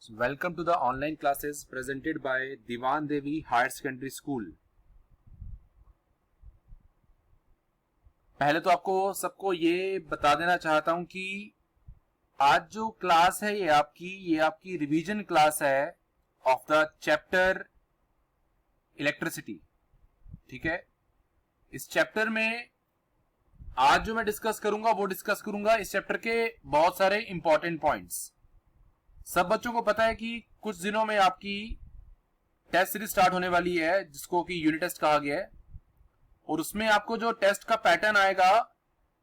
So welcome to the online classes presented by Diwan Devi Higher Secondary School. पहले तो आपको सबको ये बता देना चाहता हूं कि आज जो क्लास है ये आपकी रिवीजन क्लास है ऑफ द चैप्टर इलेक्ट्रिसिटी. ठीक है, इस चैप्टर में आज जो मैं डिस्कस करूंगा इस चैप्टर के बहुत सारे इंपॉर्टेंट पॉइंट्स. सब बच्चों को पता है कि कुछ दिनों में आपकी टेस्ट सीरीज स्टार्ट होने वाली है जिसको कि यूनिट टेस्ट कहा गया है, और उसमें आपको जो टेस्ट का पैटर्न आएगा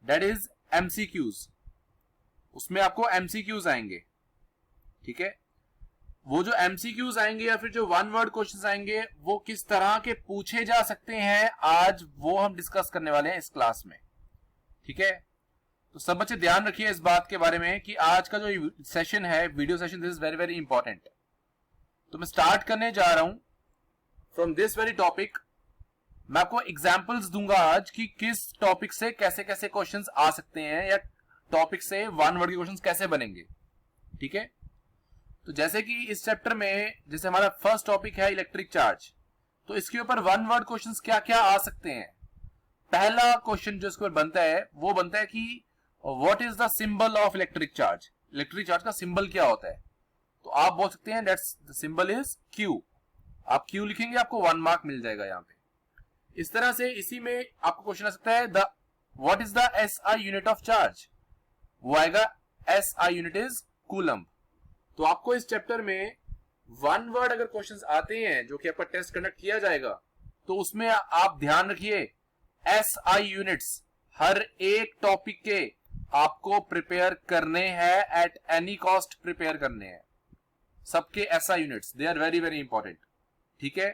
दैट इज एमसीक्यूज. उसमें आपको एमसीक्यूज आएंगे. ठीक है, वो जो एमसीक्यूज आएंगे या फिर जो वन वर्ड क्वेश्चंस आएंगे वो किस तरह के पूछे जा सकते हैं आज वो हम डिस्कस करने वाले हैं इस क्लास में. ठीक है, तो सब बच्चे ध्यान रखिए इस बात के बारे में कि आज का जो सेशन है video session, this is very very important. तो मैं स्टार्ट करने जा रहा हूं फ्रॉम दिस वेरी टॉपिक. मैं आपको एग्जांपल्स दूंगा आज कि किस टॉपिक से कैसे कैसे क्वेश्चंस आ सकते हैं या टॉपिक से वन वर्ड के क्वेश्चंस कैसे बनेंगे. ठीक है, तो जैसे कि इस चैप्टर में जैसे हमारा फर्स्ट टॉपिक है इलेक्ट्रिक चार्ज, तो इसके ऊपर वन वर्ड क्वेश्चंस क्या क्या आ सकते हैं. पहला क्वेश्चन जो इसके ऊपर बनता है वो बनता है कि what is the symbol of electric charge. Electric charge का सिंबल क्या होता है, तो आप बोल सकते हैं that's the symbol is Q. आप क्यू लिखेंगे आपको 1 मार्क मिल जाएगा यहां पे. इस तरह से इसी में आपको क्वेश्चन आ सकता है the what is the SI unit of charge. वो आएगा एसआई यूनिट इज कूलम्ब. तो आपको इस चैप्टर में वन वर्ड अगर क्वेश्चंस आते हैं जो कि आपका टेस्ट कंडक्ट किया जाएगा तो उसमें आप ध्यान रखिए एसआई यूनिट्स हर एक टॉपिक के आपको प्रिपेयर करने हैं, एट एनी कॉस्ट प्रिपेयर करने हैं. सबके SI units they are very very important. ठीक है,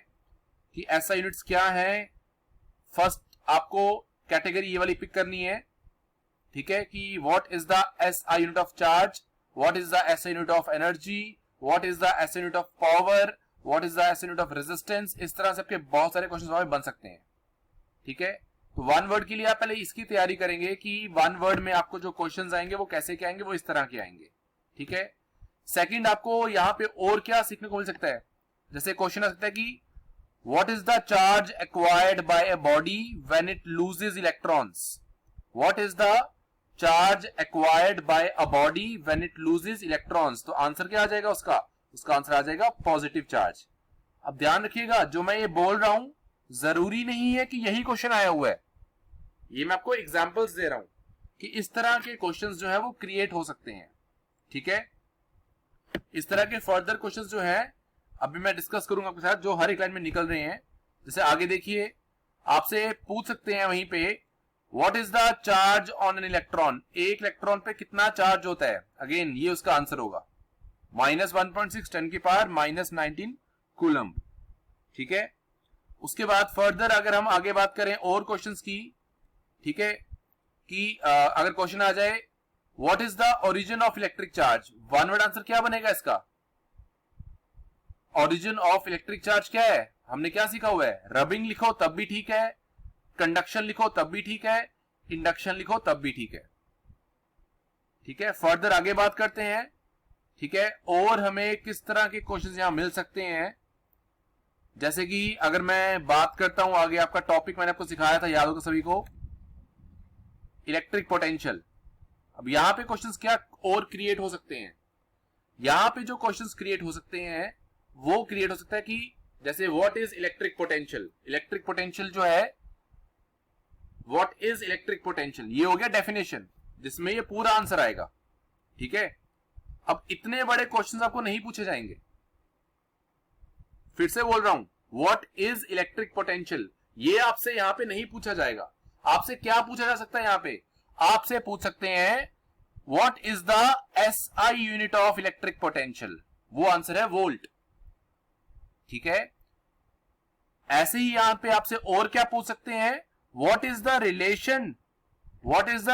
कि एसआई यूनिट्स क्या है. फर्स्ट आपको कैटेगरी ये वाली पिक करनी है. ठीक है, कि what is the SI unit of charge, what is the SI unit of energy, what is the SI unit of power, what is the SI unit of resistance. इस तरह से आपके बहुत सारे क्वेश्चन बन सकते हैं. ठीक है, तो वन वर्ड के लिए आप पहले इसकी तैयारी करेंगे कि वन वर्ड में आपको जो क्वेश्चंस आएंगे वो कैसे के आएंगे, वो इस तरह के आएंगे. ठीक है, सेकंड आपको यहां पे और क्या सीखने को मिल सकता है. जैसे क्वेश्चन आ सकता है कि what is the charge acquired by a body when it loses electrons. What is the charge acquired by a body when it loses electrons. तो आंसर क्या आ जाएगा उसका आंसर आ जाएगा पॉजिटिव चार्ज. अब ध्यान रखिएगा जो मैं ये बोल रहा हूं जरूरी नहीं है कि यही क्वेश्चन आया हुआ है. ये मैं आपको एग्जांपल्स दे रहा हूं कि इस तरह के क्वेश्चंस जो है वो क्रिएट हो सकते हैं. ठीक है, इस तरह के फर्दर क्वेश्चंस जो है अभी मैं डिस्कस करूंगा आपके साथ जो हर एक लाइन में निकल रहे हैं. जैसे आगे देखिए आपसे पूछ सकते हैं वहीं पे what is the charge on an electron. एक इलेक्ट्रॉन पे कितना चार्ज होता है. अगेन ये उसका आंसर होगा -1.6 10 की पावर -19 कूलम्ब. ठीक है, उसके बाद फर्दर अगर हम आगे बात करें और क्वेश्चंस की. ठीक है, कि अगर क्वेश्चन आ जाए what is the origin of electric charge, one word answer क्या बनेगा इसका. ओरिजिन ऑफ इलेक्ट्रिक चार्ज क्या है, हमने क्या सीखा हुआ है. रबिंग लिखो तब भी ठीक है, कंडक्शन लिखो तब भी ठीक है, इंडक्शन लिखो तब भी ठीक है. ठीक है, फर्दर आगे बात करते हैं. ठीक है, और हमें किस तरह के क्वेश्चन यहां मिल सकते हैं. जैसे कि अगर मैं बात करता हूं आगे, आपका टॉपिक मैंने आपको सिखाया था, याद होगा सभी को, इलेक्ट्रिक पोटेंशियल. अब यहां पे क्वेश्चंस क्या और क्रिएट हो सकते हैं. यहां पे जो क्वेश्चंस क्रिएट हो सकते हैं वो क्रिएट हो सकता है कि जैसे what is electric potential. Electric potential जो है व्हाट इज इलेक्ट्रिक पोटेंशियल, ये हो गया डेफिनेशन जिसमें ये पूरा आंसर आएगा. ठीक है, अब इतने बड़े क्वेश्चंस आपको नहीं पूछे जाएंगे. फिर से बोल रहा हूं व्हाट इज इलेक्ट्रिक पोटेंशियल ये आपसे यहां पे नहीं पूछा जाएगा. आपसे क्या पूछा जा सकता है यहां पे, आपसे पूछ सकते हैं what is the SI unit of electric potential. वो आंसर है वोल्ट. ठीक है, ऐसे ही यहां पे आपसे और क्या पूछ सकते हैं, what is the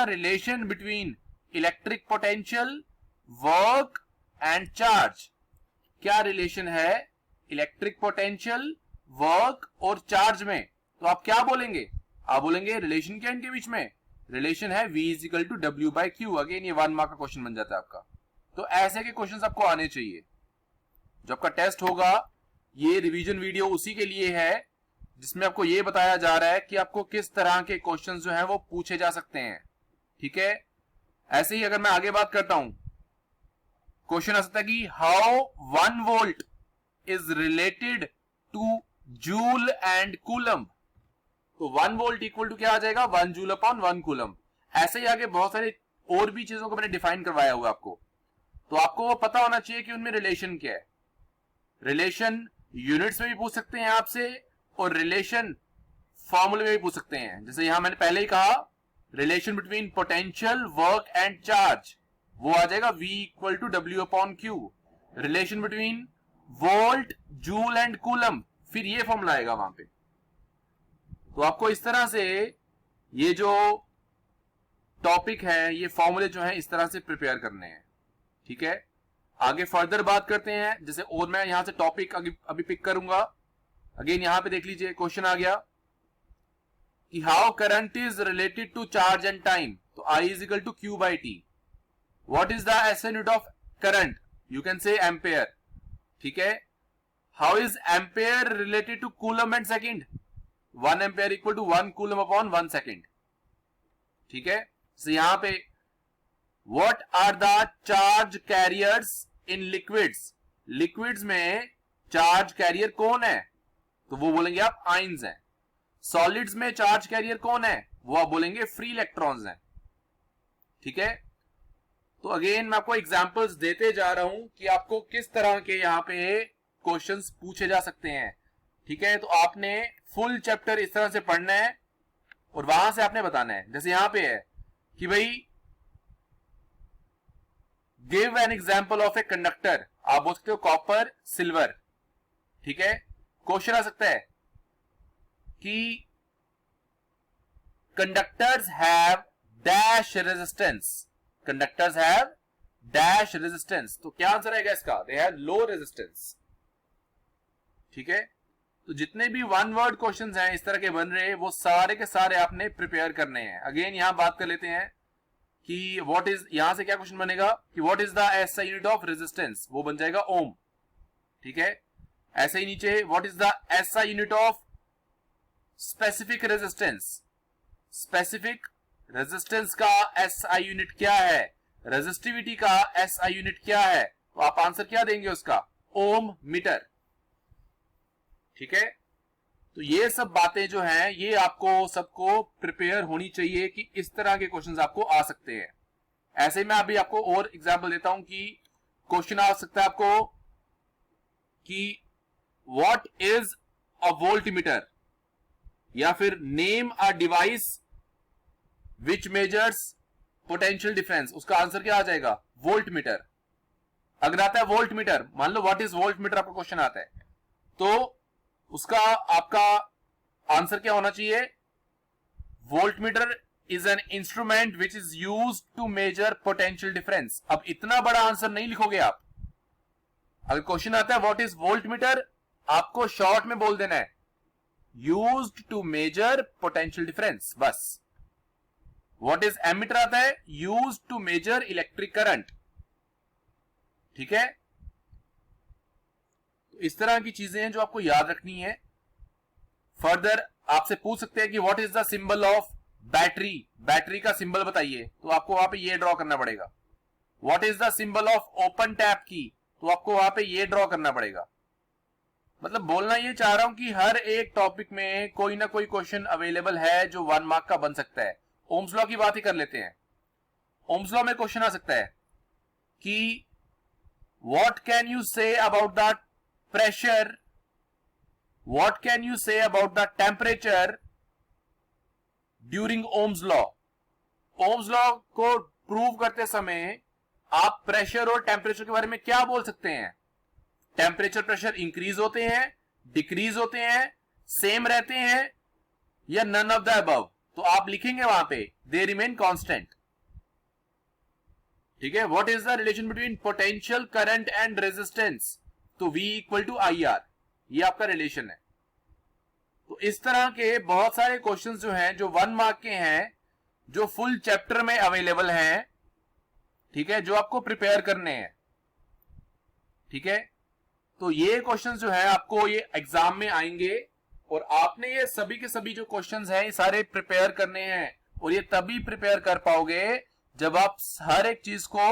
relation between electric potential, work and charge. क्या रिलेशन है इलेक्ट्रिक पोटेंशियल, वर्क और चार्ज में. तो आप क्या बोलेंगे, आप बोलेंगे रिलेशन क्या इनके बीच में, रिलेशन है V is equal to W by क्यू. अगेन ये 1 मार्क का क्वेश्चन बन जाता है आपका. तो ऐसे के क्वेश्चंस आपको आने चाहिए. जो आपका टेस्ट होगा, ये रिवीजन वीडियो उसी के लिए है जिसमें आपको ये बताया जा रहा है कि आपको किस तरह के क्वेश्चंस जो हैं वो पूछे जा सकते हैं। ठीक है, ऐसे ही अगर मैं आगे बात करता हूं, क्वेश्चन आ सकता है कि how 1 volt is related two joule and coulomb. तो 1 वोल्ट इक्वल टू क्या आ जाएगा, 1 जूल अपॉन 1 कूलम। ऐसे ही आगे बहुत सारे और भी चीजों को मैंने डिफाइन करवाया हुआ आपको, तो आपको वो पता होना चाहिए कि उनमें रिलेशन क्या है। रिलेशन यूनिट्स में भी पूछ सकते हैं आपसे, और रिलेशन फॉर्मूले में भी पूछ सकते हैं। जैसे यहां मैंने पहले ही कहा, relation between potential, work and charge, वो आ जाएगा V equal to W upon Q। Relation between volt, joule and coulomb, फिर ये फॉर्मूला आएगा वहां पे। तो आपको इस तरह से ये जो टॉपिक है, ये फॉर्मूले जो है इस तरह से प्रिपेयर करने हैं। ठीक है, आगे फर्दर बात करते हैं। जैसे और मैं यहां से टॉपिक अभी पिक करूंगा। अगेन यहां पे देख लीजिए, क्वेश्चन आ गया कि how current is related to charge and time. तो I is equal to Q by T। What is the SI unit of current, you can say ampere. ठीक है, how is ampere related to coulomb and second. 1 ampere equal to 1 coulomb upon 1 second. ठीक है, तो यहां पे what are the charge carriers in liquids. Liquids में charge carrier कौन है, तो वो बोलेंगे आप आयंस हैं। सॉलिड्स में चार्ज कैरियर कौन है, वो आप बोलेंगे फ्री इलेक्ट्रॉन्स हैं। ठीक है, तो अगेन मैं आपको एग्जांपल्स देते जा रहा हूं कि आपको किस तरह के यहां पे क्वेश्चंस पूछे जा सकते हैं। ठीक है, तो आपने फुल चैप्टर इस तरह से पढ़ना है और वहां से आपने बताना है। जैसे यहां पे है कि भाई give an example of a conductor, आप बोल सकते हो कॉपर, सिल्वर। ठीक है, क्वेश्चन आ सकता है कि conductors have dash resistance. Conductors have dash resistance, तो क्या आंसर आएगा इसका, दे हैव लो रेजिस्टेंस। ठीक है, तो जितने भी वन वर्ड क्वेश्चंस हैं इस तरह के बन रहे हैं, वो सारे के सारे आपने प्रिपेयर करने हैं। अगेन यहां बात कर लेते हैं कि व्हाट इज, यहां से क्या क्वेश्चन बनेगा कि what is the SI unit of resistance, वो बन जाएगा ओम। ठीक है, ऐसे ही नीचे what is the SI unit of specific resistance. Specific resistance का SI यूनिट क्या है, रेजिस्टिविटी का SI यूनिट क्या है, तो आप आंसर क्या देंगे उसका, ओम मीटर। ठीक है, तो ये सब बातें जो हैं ये आपको सबको प्रिपेयर होनी चाहिए कि इस तरह के क्वेश्चंस आपको आ सकते हैं। ऐसे में अभी आपको और एग्जांपल देता हूं कि क्वेश्चन आ सकता है आपको कि व्हाट इज अ वोल्टमीटर, या फिर name a device which measures potential difference, उसका आंसर क्या आ जाएगा, वोल्टमीटर। अगर आता है वोल्टमीटर, मान लो व्हाट इज वोल्टमीटर आपका क्वेश्चन आता है, तो उसका आपका आंसर क्या होना चाहिए, voltmeter is an instrument which is used to measure potential difference. अब इतना बड़ा आंसर नहीं लिखोगे आप। अगर क्वेश्चन आता है व्हाट इज वोल्टमीटर, आपको शॉर्ट में बोल देना है used to measure potential difference, बस। व्हाट इज एमीटर आता है, used to measure electric current. ठीक है, इस तरह की चीजें हैं जो आपको याद रखनी है। फर्दर आपसे पूछ सकते हैं कि what is the symbol of battery, battery का सिंबल बताइए, तो आपको वहां पे ये ड्रॉ करना पड़ेगा। What is the symbol of open tap की, तो आपको वहां पे ये ड्रॉ करना पड़ेगा। मतलब बोलना ये चाह रहा हूं कि हर एक टॉपिक में कोई ना कोई क्वेश्चन अवेलेबल है जो 1 मार्क का बन सकता है। ओम्स लॉ की बात ही कर लेते हैं। ओम्स लॉ में क्वेश्चन आ सकता है कि what can you say about the pressure, what can you say about the temperature during Ohm's law। Ohm's law को प्रूव करते समय आप प्रेशर और टेम्परेचर के बारे में क्या बोल सकते हैं, टेम्परेचर प्रेशर इंक्रीज होते हैं, डिक्रीज होते हैं, सेम रहते हैं, या नन ऑफ द अबव। तो आप लिखेंगे वहां पे दे रिमेन कांस्टेंट। ठीक है, what is the relation between potential, current and resistance, तो V इक्वल टू IR, ये आपका रिलेशन है। तो इस तरह के बहुत सारे क्वेश्चंस जो हैं जो 1 मार्क के हैं, जो फुल चैप्टर में अवेलेबल हैं। ठीक है, जो आपको प्रिपेयर करने हैं। ठीक है, तो ये क्वेश्चंस जो है आपको ये एग्जाम में आएंगे और आपने ये सभी के सभी जो क्वेश्चंस हैं ये सारे प्रिपेयर करने हैं और ये तभी प्रिपेयर कर पाओगे जब आप हर एक चीज को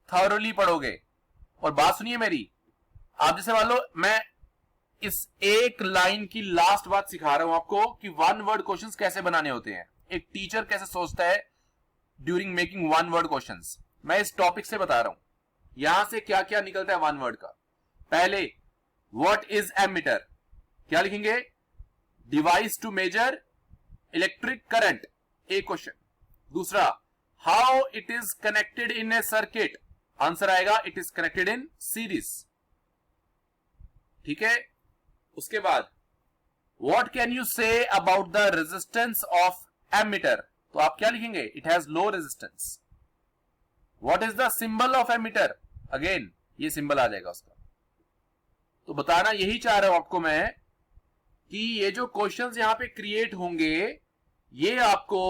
थॉरली पढ़ोगे। और बात सुनिए मेरी, आप जैसे मान लो मैं इस एक लाइन की लास्ट बात सिखा रहा हूं आपको कि वन वर्ड क्वेश्चंस कैसे बनाने होते हैं, एक टीचर कैसे सोचता है during making one word questions. मैं इस टॉपिक से बता रहा हूं यहां से क्या क्या निकलता है वन वर्ड का। पहले व्हाट इज एमीटर, क्या लिखेंगे, device to measure electric current, एक क्वेश्चन। दूसरा, how it is connected in a circuit, answer आएगा it is connected in series. ठीक है, उसके बाद what can you say about the resistance of ammeter, तो आप क्या लिखेंगे, it has low resistance. What is the symbol of ammeter, again ये सिंबल आ जाएगा उसका। तो बताना यही चाह रहा हूं आपको मैं कि ये जो क्वेश्चंस यहां पे क्रिएट होंगे ये आपको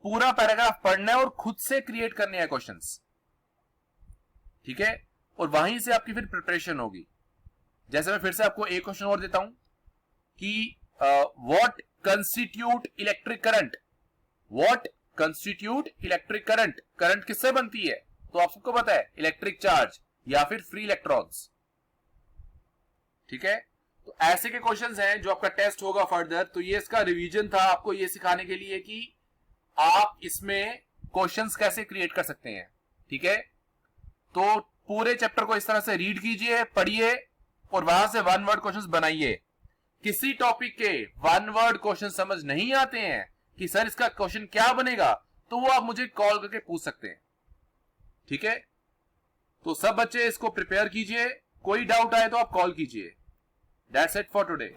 पूरा पैराग्राफ पढ़ना है और खुद से क्रिएट करने हैं क्वेश्चंस। ठीक है, और वहीं से आपकी फिर प्रिपरेशन होगी। जैसे मैं फिर से आपको एक क्वेश्चन और देता हूं कि what constitute electric current, what constitute electric current, current किससे बनती है, तो आप सबको पता है इलेक्ट्रिक चार्ज या फिर फ्री इलेक्ट्रॉन्स। ठीक है, तो ऐसे के क्वेश्चंस हैं जो आपका टेस्ट होगा फर्दर। तो ये इसका रिवीजन था आपको ये सिखाने के लिए कि आप इसमें क्वेश्चंस कैसे क्रिएट कर सकते हैं। ठीक है, तो पूरे चैप्टर को इस तरह से रीड कीजिए, पढ़िए और वहां से वन वर्ड क्वेश्चंस बनाइए। किसी टॉपिक के वन वर्ड क्वेश्चन समझ नहीं आते हैं कि सर इसका क्वेश्चन क्या बनेगा, तो वो आप मुझे कॉल करके पूछ सकते हैं। ठीक है, तो सब बच्चे इसको प्रिपेयर कीजिए, कोई डाउट आए तो आप कॉल कीजिए। That's it for today.